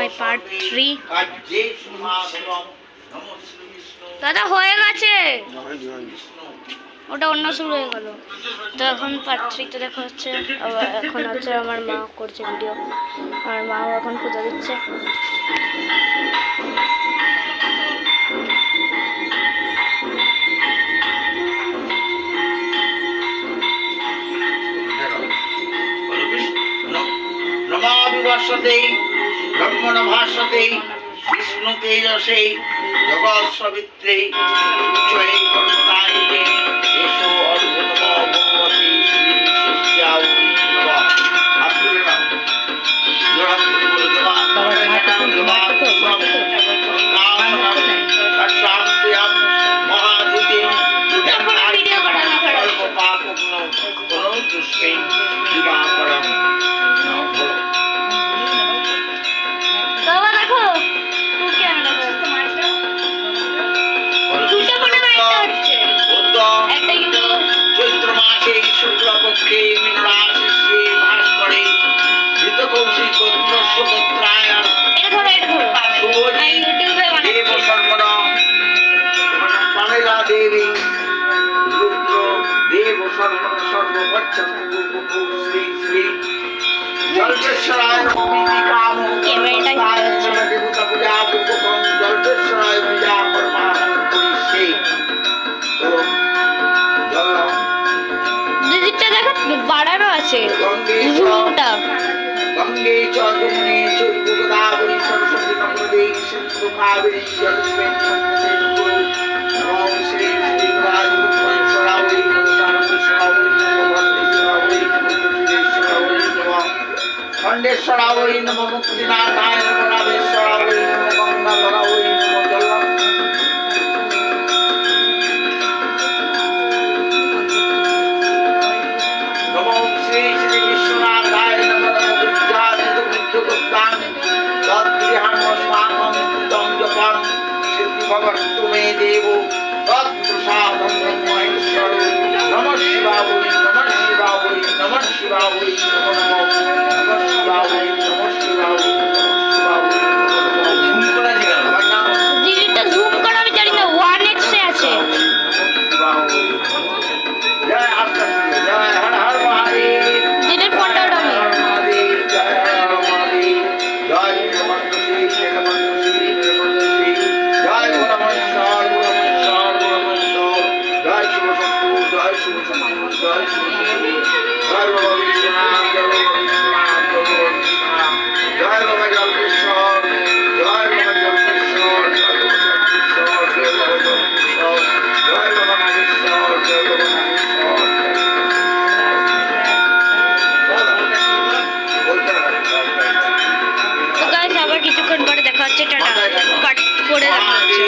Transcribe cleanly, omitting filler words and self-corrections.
By part 3। দাদা হয়ে গেছে, ওটা অন্য শুরু হয়ে গেল। তো এখন পার্ট 3 তে দেখা হচ্ছে। এখন হচ্ছে আমার মা করছে ভিডিও, আর মাও এখন পূজা দিচ্ছে। নমাবিবর্ষতে ব্রহ্মণ ভাষতে বিষ্ণু তেজসে জগৎ সবিত্রে উচ্চয়ে কর্মকারিণে এসো অদ্ভুত ভগবতী শ্রী সূর্যাবলী নমঃ। আব্দুল নাম জোড়াত্রি বলে চৈত্র মাসে শুক্লপক্ষে মীনরাশিষ্যে বাস করে মৃত কৌশিক গোত্রস্য গোত্রায়ণ দেব সর্বণ পামেলা দেবী রুদ্র দেব সর্বণ সর্ববচ্ছন শ্রী শ্রী জল্পেশ্বরায় কাম দেবতা পূজা পূর্বকম জল্পেশ্বরায় পূজা পরমাহং করিষ্যে। তো দিদিটা দেখো বাড়ানো আছে জুমটা। গঙ্গে চ যমুনে চৈব গোদাবরী সরস্বতী নর্মদে সিন্ধু কাবেরী জলেস্মিন সন্নিধে কুরু। নমঃ শ্রী শ্রী গোদাবরী সরাবরী ভগবতী সরাবরী নমঃ খণ্ডেশ্বরাবরী নমঃ মুক্তিনাথায় নমঃ নাভেশ্বরাবরী নমঃ গঙ্গাধরাবরী নমঃ জলম। নমঃ শ্রী শ্রী বিশ্বনাথায় নমঃ বুদ্ধাং তদ্গৃহাণস্মাকং তং জপং সিদ্ধিভবতু মে দেব তৎপ্রসাদং মহেশ্বর। নমঃ শিবায় নমঃ শিবায় নমঃ শিবায় নমো নমঃ নমঃ শিবায় নমঃ শিবায় নমঃ শিবায়। দিদিটা জুম করা আমি জানি না, 1x এ আছে। জয় আস্তে জয় হর হর মহাদেব। দিদির ফোনটা ওটা কিছুক্ষণ পরে দেখা হচ্ছে। টাটা, পার্ট 4 দেখা হচ্ছে।